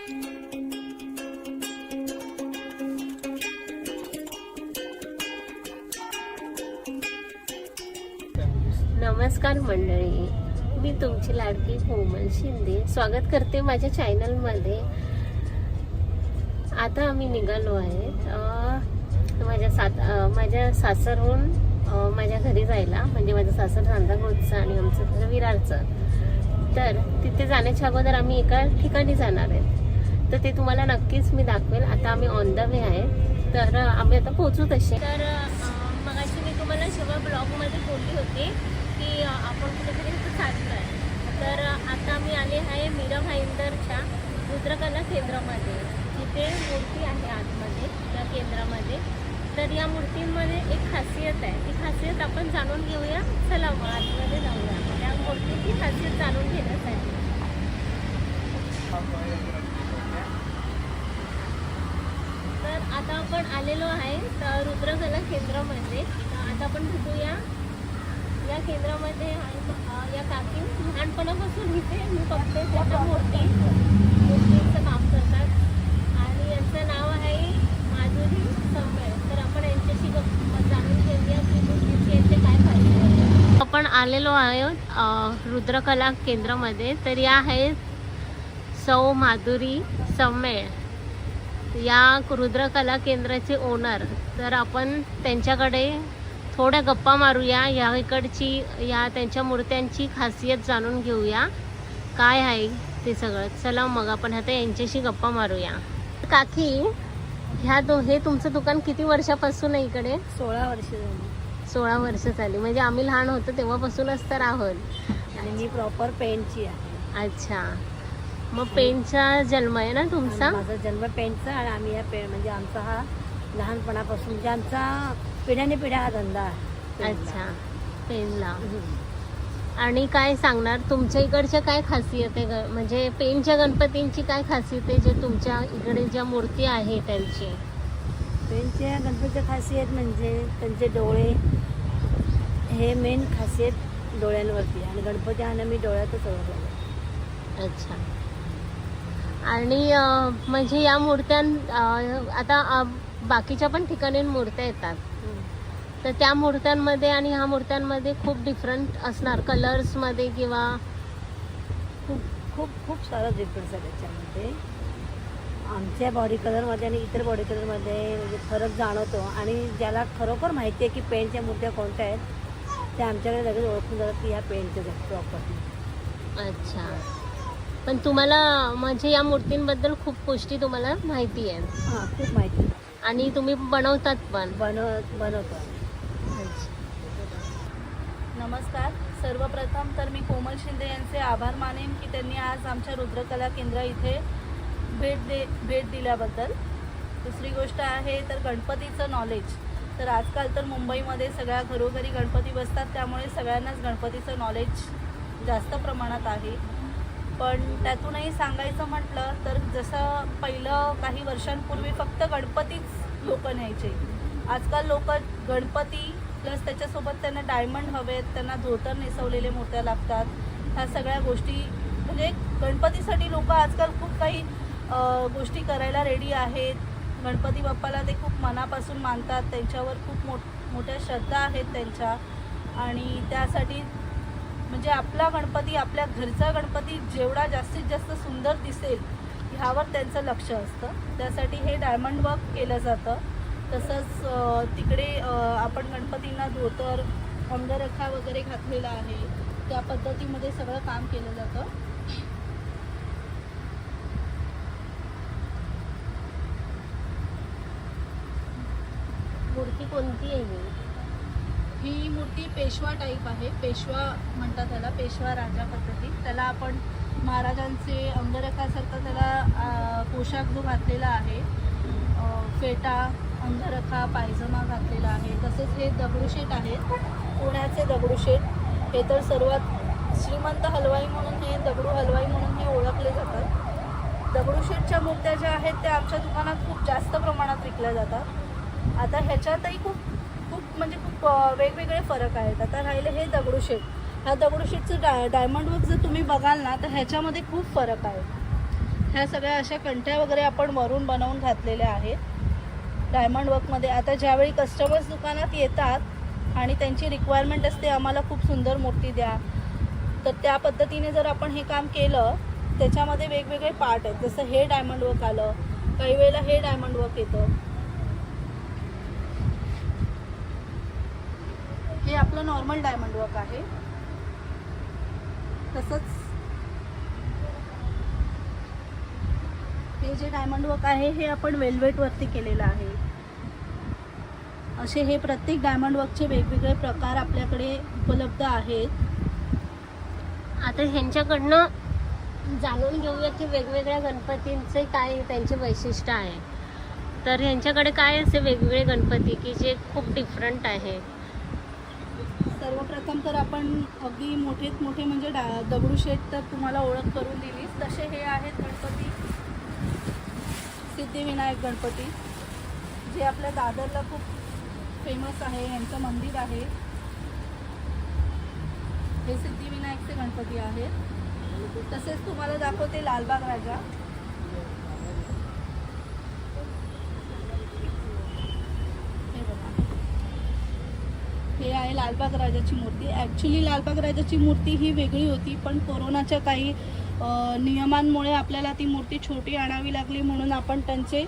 नमस्कार मंडळी, मी तुमची लाडकी कोमल शिंदे स्वागत करते माझ्या चॅनलमध्ये। आता आम्ही निघालो आहे माझ्या सासरहून माझ्या घरी जायला, म्हणजे माझं सासर सांताक्रूजचं आणि आमचं घर विरारचं। तर तिथे जाण्याच्या अगोदर आम्ही एका ठिकाणी जाणार आहे, तर ते तुम्हाला नक्कीच मी दाखवेल। आता आम्ही ऑन द वे आहे, तर आम्ही आता पोहोचू तसे। तर मगाशी मी तुम्हाला जेव्हा ब्लॉगमध्ये बोलली होती की आपण कुठेतरी चाललो आहे, तर आता आम्ही आले आहे मीरा भाईंदरच्या रुद्रकला केंद्रामध्ये, जिथे मूर्ती आहे आतमध्ये त्या केंद्रामध्ये। तर या मूर्तींमध्ये एक खासियत आहे, ती खासियत आपण जाणून घेऊया। चला मग आतमध्ये जाऊया त्या मूर्तीची खासियत जाणून घेण्यासाठी। तर आता आपण आलेलो आहे रुद्रकला केंद्रामध्ये। आता आपण भेटूया या केंद्रामध्ये। या काकी लहानपणापासून इथे मी बघते त्याच्या मूर्तीचं काम करतात, आणि यांचं नाव आहे माधुरी संमेळ। तर आपण यांच्याशी जाणून घेऊया की मूर्तीचे यांचे काय फायदे। आपण आलेलो आहोत रुद्रकला केंद्रामध्ये। तर या आहेत सौ माधुरी संमेळ, या रुद्रकला केंद्राचे ओनर। तर आपण त्यांच्याकडे थोड्या गप्पा मारूया, या इकडची या त्यांच्या मूर्त्यांची खासियत जाणून घेऊया काय आहे ते सगळं। चला मग आपण आता यांच्याशी गप्पा मारूया। काकी, हे तुमचं दुकान किती वर्षापासून आहे इकडे? 16 वर्ष झाली। 16 वर्ष झाली, म्हणजे आम्ही लहान होतो तेव्हापासूनच तर आहोत। आणि मी प्रॉपर पेंटची आहे। अच्छा, मग पेंटचा जन्म आहे ना तुमचा? माझा जन्म पेंटचा, आणि आम्ही या म्हणजे आमचा हा लहानपणापासून म्हणजे आमचा पिढ्याने पिढ्या हा धंदा आहे। अच्छा, पेनला। आणि काय सांगणार तुमच्या इकडच्या काय खासियत आहे, म्हणजे पेनच्या गणपतींची काय खासियत आहे जे तुमच्या इकडे ज्या मूर्ती आहे त्यांची? पेंटच्या गणपतीची खासियत म्हणजे त्यांचे डोळे, हे मेन खासियत डोळ्यांवरती, आणि गणपती हा मी डोळ्यातच ओळखला। अच्छा, आणि म्हणजे या मूर्त्यां आता बाकीच्या पण ठिकाणी मूर्त्या येतात, तर त्या मूर्त्यांमध्ये आणि ह्या मूर्त्यांमध्ये खूप डिफरंट असणार कलर्समध्ये, किंवा खूप सारा डिफरन्स आहे त्याच्यामध्ये। आमच्या बॉडी कलरमध्ये आणि इतर बॉडी कलरमध्ये म्हणजे फरक जाणवतो, आणि ज्याला खरोखर माहिती आहे की पेंटच्या मूर्त्या कोणत्या आहेत त्या आमच्याकडे लगेच ओळखून जातात की ह्या पेंटच्या आहेत प्रॉपर्टी। अच्छा, पण तुम्हाला म्हणजे या मूर्तींबद्दल खूप गोष्टी तुम्हाला माहिती आहे? हां, खूप माहिती, आणि तुम्ही बनवतात पण? बनवतो। नमस्कार, सर्वप्रथम तर मी कोमल शिंदे यांचे आभार मानेन की त्यांनी आज आमच्या रुद्रकला केंद्र इथे भेट दिल्याबद्दल। दुसरी गोष्ट आहे तर गणपतीचं नॉलेज। तर आजकाल तर मुंबईमध्ये सगळ्या घरोघरी गणपती बसतात, त्यामुळे सगळ्यांनाच गणपतीचं नॉलेज जास्त प्रमाणात आहे। पण त्यातूनही सांगायचं म्हटलं तर जसं पहिलं काही वर्षांपूर्वी फक्त गणपतीच लोक न्यायचे, आजकाल लोक गणपती प्लस त्याच्यासोबत त्यांना डायमंड हवेत, त्यांना धोतर नेसवलेले मूर्त्या लागतात, ह्या सगळ्या गोष्टी म्हणजे गणपतीसाठी लोक आजकाल खूप काही गोष्टी करायला रेडी आहेत। गणपती बाप्पाला ते खूप मनापासून मानतात, त्यांच्यावर खूप मोठ्या श्रद्धा आहेत त्यांच्या, आणि त्यासाठी म्हणजे आपला गणपती, आपल्या घरचा गणपती जेवढा जास्तीत जास्त सुंदर दिसेल ह्यावर त्यांचं लक्ष असतं। त्यासाठी हे डायमंड वर्क केलं जातं। तसंच तिकडे आपण गणपतींना धोतर, अंगरखा वगैरे घातलेला आहे, त्या पद्धतीमध्ये सगळं काम केलं जातं। मूर्ती कोणती आहे ही मूर्ती पेशवा टाईप आहे, पेशवा म्हणतात त्याला, पेशवा राजा पद्धती। त्याला आपण महाराजांचे अंगरखासारखं त्याला पोशाख जो घातलेला आहे, फेटा, अंगरखा, पायजमा घातलेला आहे। तसेच हे दगडूशेठ आहेत, पुण्याचे दगडूशेठ। हे तर सर्वात श्रीमंत हलवाई म्हणून, हे दगडू हलवाई म्हणून हे ओळखले जातात। दगडूशेठच्या मूर्त्या ज्या आहेत त्या आमच्या दुकानात खूप जास्त प्रमाणात विकल्या जातात। आता ह्याच्यातही खूप वेगवेगळे फरक आहेत। आता राहिले हे दगडूशेठ, ह्या दगडूशेठचं डायमंड वर्क जर तुम्ही बघाल ना तर ह्याच्यामध्ये खूप फरक आहे। ह्या सगळ्या अशा कंठ्या वगैरे आपण वरून बनवून घातलेल्या आहेत डायमंड वर्कमध्ये. आता ज्यावेळी कस्टमर्स दुकानात येतात आणि त्यांची रिक्वायरमेंट असते आम्हाला खूप सुंदर मूर्ती द्या, तर त्या पद्धतीने जर आपण हे काम केलं, त्याच्यामध्ये वेगवेगळे पार्ट आहेत. जसं हे डायमंड वर्क आलं, काही वेळेला हे डायमंड वर्क येतं. हे आपलं नॉर्मल डायमंड वर्क आहे. तसंच हे जे डायमंड वर्क आहे हे आपण वेल्वेटवरती केलेलं आहे. असे हे प्रत्येक डायमंड वर्कचे वेगवेगळे प्रकार आपल्याकडे उपलब्ध आहेत. आता ह्यांच्याकडनं जाणून घेऊया की वेगवेगळ्या गणपतींचे काय त्यांचे वैशिष्ट्य आहे. तर ह्यांच्याकडे काय असे वेगवेगळे गणपती की जे खूप डिफरंट आहे. सर्वप्रथम तर आपण अगदी मोठेत मोठे म्हणजे दगडूशेठ तर तुम्हाला ओळख करून दिलीच. तसे हे आहेत गणपती सिद्धिविनायक गणपती, जे आपल्या दादरला खूप फेमस आहे. यांचं मंदिर आहे. हे सिद्धिविनायकचे गणपती आहेत. तसेच तुम्हाला दाखवते लालबाग राजा. हे बघा, हे आहे लालबाग राजाची मूर्ती. ॲक्च्युली लालबाग राजाची मूर्ती ही वेगळी होती, पण कोरोनाच्या काही नियमांमुळे आपल्याला ती मूर्ती छोटी आणावी लागली, म्हणून आपण त्यांचे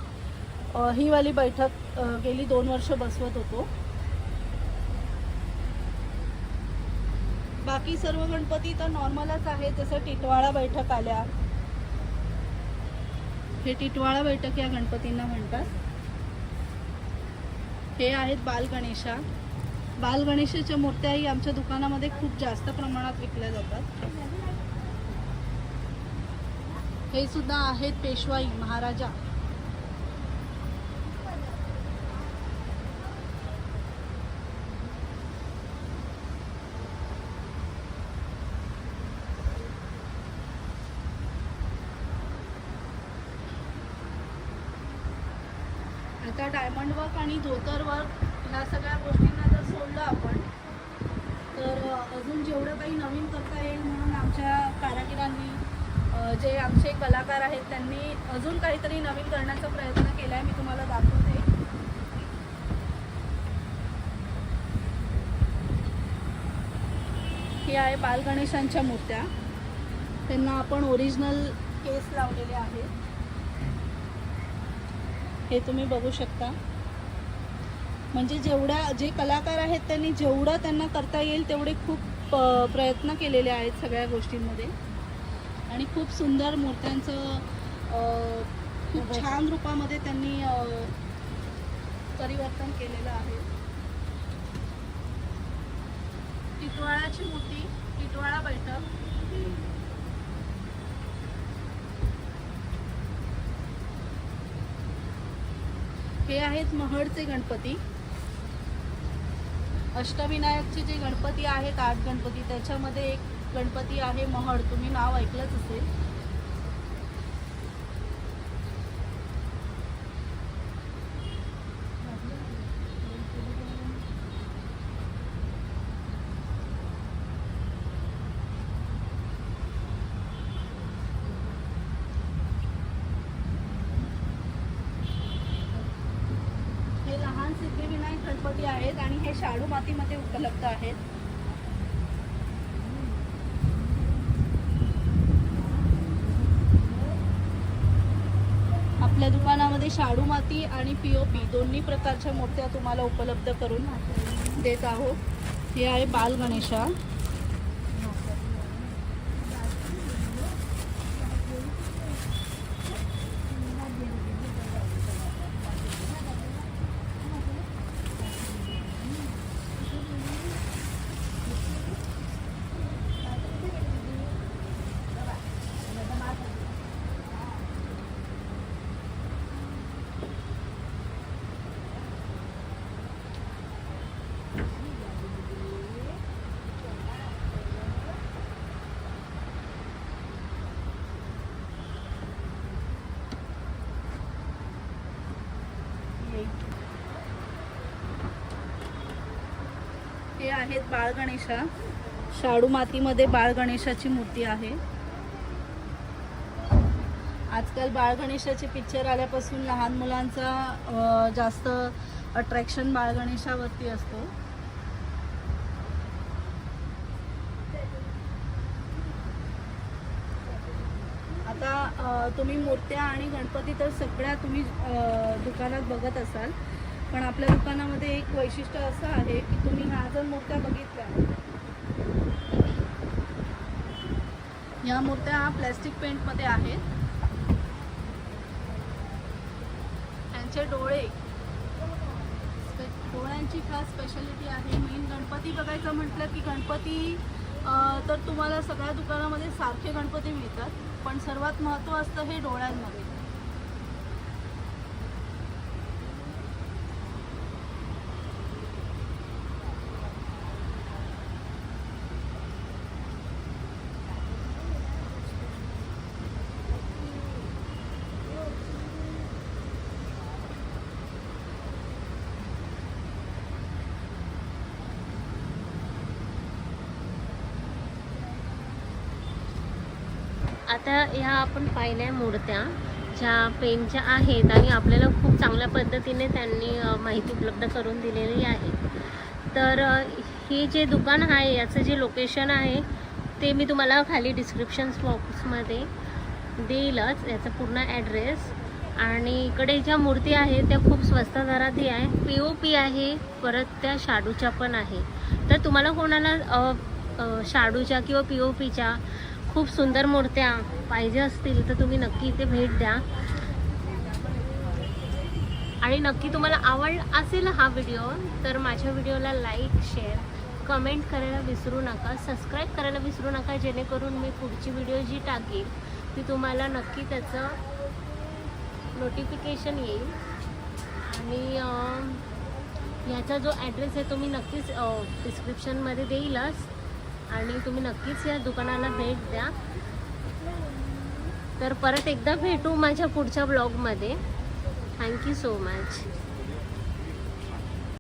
ही वाली बैठक गेली 2 वर्ष बसवत होतो. बाकी सर्व गणपती तर नॉर्मलच आहे. जसं टिटवाळा बैठक आल्या, हे टिटवाळा बैठक या गणपतींना म्हणतात. हे आहेत बालगणेशा. बालगणेशाच्या मूर्त्याही आमच्या दुकानामध्ये खूप जास्त प्रमाणात विकल्या जातात. हे सुद्धा आहेत पेशवाई महाराजा. आता डायमंड वर्क आणि धोतर वर्क ह्या सगळ्या गोष्टींना जर सोडलं आपण, तर अजून जेवढं काही नवीन करता येईल म्हणून आमच्या कारागिरांनी, जे आमचे कलाकार आहेत, त्यांनी अजून काहीतरी नवीन करण्याचा प्रयत्न केला आहे. मी तुम्हाला दाखवते. हे आहे बालगणेशांच्या मूर्त्या. त्यांना आपण ओरिजिनल केस लावलेले आहेत. हे तुम्ही बघू शकता. म्हणजे जे कलाकार आहेत त्यांनी जेवढं त्यांना करता येईल तेवढे खूप प्रयत्न केलेले आहेत सगळ्या गोष्टींमध्ये, आणि खूप सुंदर मूर्त्यांचं खूप छान रूपामध्ये त्यांनी परिवर्तन केलेलं आहे. टिटवाळाची मूर्ती, टिटवाळा बैठक. हे आहेत महडचे गणपती. अष्टविनायकचे जे गणपती आहेत 8 गणपती, त्याच्यामध्ये एक गणपती आहे महड. तुम्ही नाव ऐकलंच असेल. हे लहान सिद्धिविनायक गणपती आहेत आणि हे शाडू मातीमध्ये उपलब्ध आहेत. आपल्या दुकानामध्ये शाडू माती आणि POP दोन्ही प्रकारच्या मूर्त्या तुम्हाला उपलब्ध करून देत आहोत. हे आहे बालगणेशा. हे आहेत बाळगणेशा. शाडू मातीमध्ये बाळगणेशाची मूर्ती आहे. आजकाल बाळ गणेशाचे पिक्चर आल्यापासून लहान मुलांचा जास्त अट्रॅक्शन बाळ गणेशावरती असतो. आता तुम्ही मूर्त्या आणि गणपती तर सगळ्या तुम्ही दुकानात बघत असाल, पण आपल्या दुकानामध्ये एक वैशिष्ट्य असं आहे की तुम्ही ह्या जर मूर्त्या बघितल्या, या मूर्त्या प्लॅस्टिक पेंटमध्ये आहेत. त्यांचे डोळ्यांची खास स्पेशालिटी आहे. मेन गणपती बघायचं म्हटलं की गणपती तर तुम्हाला सगळ्या दुकानामध्ये सारखे गणपती मिळतात, पण सर्वात महत्त्व असतं हे डोळ्यांमध्ये. आता ह्या आपण पाहिल्या मूर्त्या ज्या पेनच्या आहेत आणि आपल्याला खूप चांगल्या पद्धतीने त्यांनी माहिती उपलब्ध करून दिलेली आहे. तर हे जे दुकान आहे याचं जे लोकेशन आहे ते मी तुम्हाला खाली डिस्क्रिप्शन बॉक्समध्ये देईलच, याचा पूर्ण ॲड्रेस. आणि इकडे ज्या मूर्ती आहेत त्या खूप स्वस्त दरातही आहे, POP आहे, परत त्या शाडूच्या पण आहे. तर तुम्हाला कोणाला शाडूच्या किंवा POPच्या खूप सुंदर मूर्त्या पाहिजे असतील तर तुम्ही नक्की इथे भेट द्या. आणि नक्की तुम्हाला आवड असेल हा व्हिडिओ तर माझ्या व्हिडिओला लाईक, शेअर, कमेंट करायला विसरू नका, सबस्क्राईब करायला विसरू नका, जेणेकरून मी पुढची व्हिडिओ जी टाकेल ती तुम्हाला नक्की त्याचं नोटिफिकेशन येईल. आणि ह्याचा जो ॲड्रेस आहे तो मी नक्कीच डिस्क्रिप्शनमध्ये देईलच, आणि तुम्ही नक्कीच या दुकानाला भेट द्या. तर परत एकदा भेटू माझ्या पुढच्या ब्लॉगमध्ये. Thank you so much.